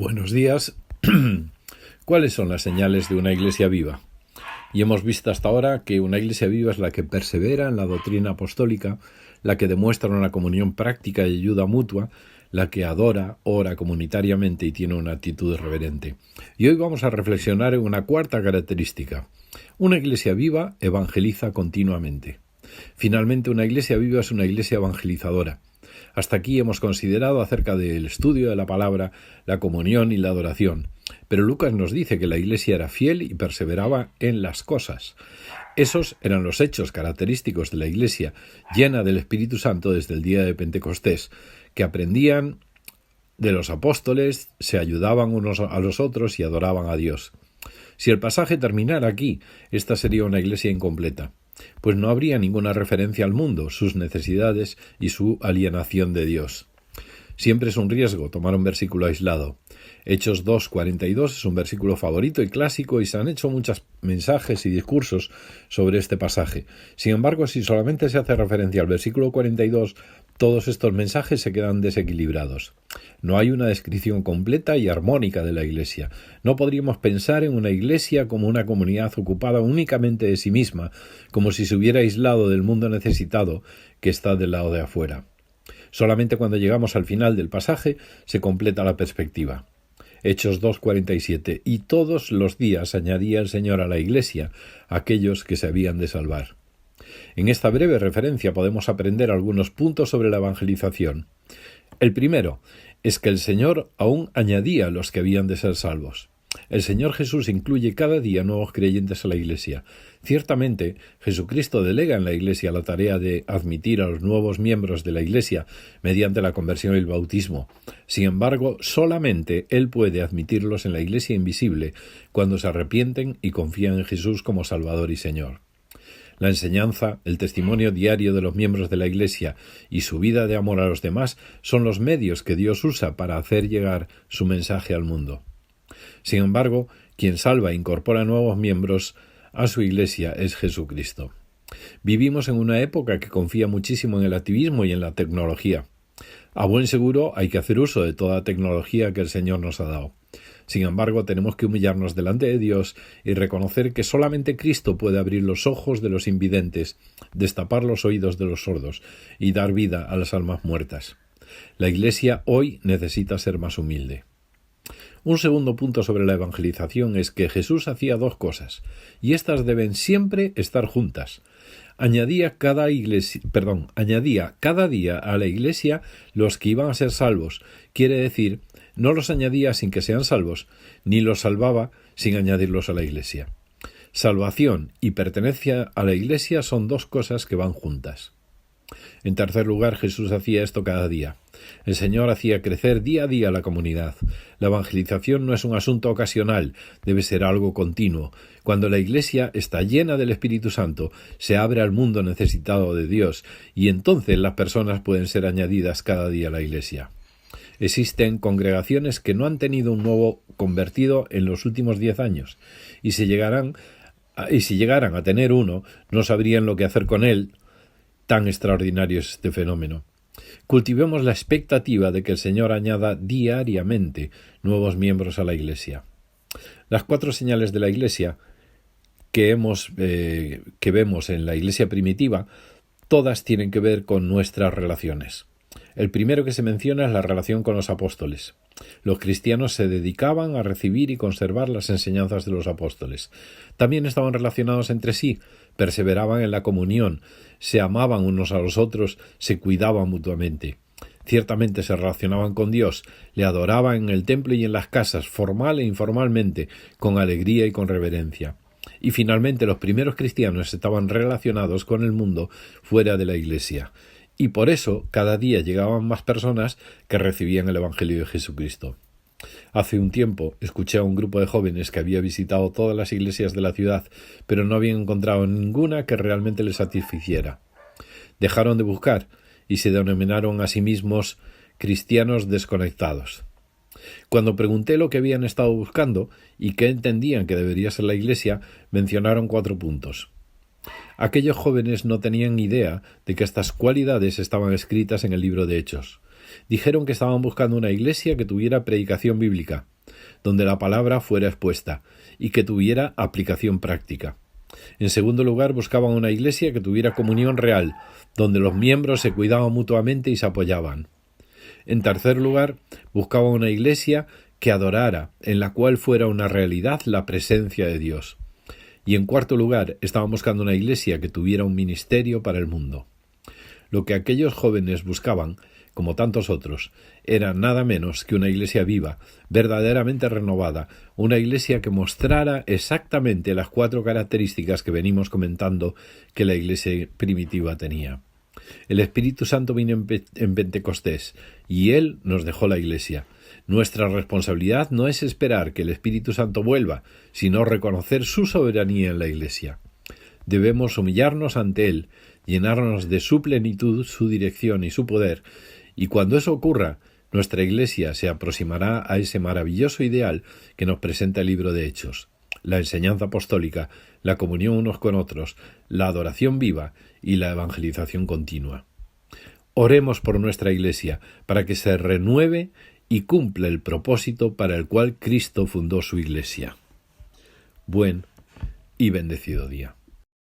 Buenos días. ¿Cuáles son las señales de una iglesia viva? Y hemos visto hasta ahora que una iglesia viva es la que persevera en la doctrina apostólica, la que demuestra una comunión práctica y ayuda mutua, la que adora, ora comunitariamente y tiene una actitud reverente. Y hoy vamos a reflexionar en una cuarta característica. Una iglesia viva evangeliza continuamente. Finalmente, una iglesia viva es una iglesia evangelizadora. Hasta aquí hemos considerado acerca del estudio de la palabra, la comunión y la adoración. Pero Lucas nos dice que la iglesia era fiel y perseveraba en las cosas. Esos eran los hechos característicos de la iglesia, llena del Espíritu Santo desde el día de Pentecostés, que aprendían de los apóstoles, se ayudaban unos a los otros y adoraban a Dios. Si el pasaje terminara aquí, esta sería una iglesia incompleta, pues no habría ninguna referencia al mundo, sus necesidades y su alienación de Dios. Siempre es un riesgo tomar un versículo aislado. Hechos 2:42 es un versículo favorito y clásico y se han hecho muchos mensajes y discursos sobre este pasaje. Sin embargo, si solamente se hace referencia al versículo 42, todos estos mensajes se quedan desequilibrados. No hay una descripción completa y armónica de la iglesia. No podríamos pensar en una iglesia como una comunidad ocupada únicamente de sí misma, como si se hubiera aislado del mundo necesitado que está del lado de afuera. Solamente cuando llegamos al final del pasaje se completa la perspectiva. Hechos 2:47. Y todos los días añadía el Señor a la iglesia aquellos que se habían de salvar. En esta breve referencia podemos aprender algunos puntos sobre la evangelización. El primero es que el Señor aún añadía a los que habían de ser salvos. El Señor Jesús incluye cada día nuevos creyentes a la Iglesia. Ciertamente, Jesucristo delega en la Iglesia la tarea de admitir a los nuevos miembros de la Iglesia mediante la conversión y el bautismo. Sin embargo, solamente Él puede admitirlos en la Iglesia invisible cuando se arrepienten y confían en Jesús como Salvador y Señor. La enseñanza, el testimonio diario de los miembros de la Iglesia y su vida de amor a los demás son los medios que Dios usa para hacer llegar su mensaje al mundo. Sin embargo, quien salva e incorpora nuevos miembros a su iglesia es Jesucristo. Vivimos en una época que confía muchísimo en el activismo y en la tecnología. A buen seguro hay que hacer uso de toda tecnología que el Señor nos ha dado. Sin embargo, tenemos que humillarnos delante de Dios y reconocer que solamente Cristo puede abrir los ojos de los invidentes, destapar los oídos de los sordos y dar vida a las almas muertas. La Iglesia hoy necesita ser más humilde. Un segundo punto sobre la evangelización es que Jesús hacía dos cosas, y éstas deben siempre estar juntas. Añadía cada día a la iglesia los que iban a ser salvos. Quiere decir, no los añadía sin que sean salvos, ni los salvaba sin añadirlos a la iglesia. Salvación y pertenencia a la iglesia son dos cosas que van juntas. En tercer lugar, Jesús hacía esto cada día. El Señor hacía crecer día a día la comunidad. La evangelización no es un asunto ocasional, debe ser algo continuo. Cuando la Iglesia está llena del Espíritu Santo, se abre al mundo necesitado de Dios, y entonces las personas pueden ser añadidas cada día a la Iglesia. Existen congregaciones que no han tenido un nuevo convertido en los últimos 10 años, y si llegaran a tener uno, no sabrían lo que hacer con él. Tan extraordinario es este fenómeno. Cultivemos la expectativa de que el Señor añada diariamente nuevos miembros a la Iglesia. Las 4 señales de la Iglesia que vemos en la Iglesia primitiva, todas tienen que ver con nuestras relaciones. El primero que se menciona es la relación con los apóstoles. Los cristianos se dedicaban a recibir y conservar las enseñanzas de los apóstoles. También estaban relacionados entre sí, perseveraban en la comunión, se amaban unos a los otros, se cuidaban mutuamente. Ciertamente se relacionaban con Dios, le adoraban en el templo y en las casas, formal e informalmente, con alegría y con reverencia. Y finalmente los primeros cristianos estaban relacionados con el mundo fuera de la Iglesia. Y por eso cada día llegaban más personas que recibían el Evangelio de Jesucristo. Hace un tiempo escuché a un grupo de jóvenes que había visitado todas las iglesias de la ciudad, pero no habían encontrado ninguna que realmente les satisficiera. Dejaron de buscar y se denominaron a sí mismos cristianos desconectados. Cuando pregunté lo que habían estado buscando y qué entendían que debería ser la iglesia, mencionaron 4 puntos. Aquellos jóvenes no tenían idea de que estas cualidades estaban escritas en el libro de Hechos. Dijeron que estaban buscando una iglesia que tuviera predicación bíblica, donde la palabra fuera expuesta y que tuviera aplicación práctica. En segundo lugar, buscaban una iglesia que tuviera comunión real, donde los miembros se cuidaban mutuamente y se apoyaban. En tercer lugar, buscaban una iglesia que adorara, en la cual fuera una realidad la presencia de Dios. Y en cuarto lugar, estaban buscando una iglesia que tuviera un ministerio para el mundo. Lo que aquellos jóvenes buscaban, como tantos otros, era nada menos que una iglesia viva, verdaderamente renovada, una iglesia que mostrara exactamente las 4 características que venimos comentando que la iglesia primitiva tenía. El Espíritu Santo vino en Pentecostés y Él nos dejó la iglesia. Nuestra responsabilidad no es esperar que el Espíritu Santo vuelva, sino reconocer su soberanía en la iglesia. Debemos humillarnos ante Él, llenarnos de su plenitud, su dirección y su poder, y cuando eso ocurra, nuestra iglesia se aproximará a ese maravilloso ideal que nos presenta el libro de Hechos: la enseñanza apostólica, la comunión unos con otros, la adoración viva y la evangelización continua. Oremos por nuestra iglesia, para que se renueve y cumpla el propósito para el cual Cristo fundó su iglesia. Buen y bendecido día.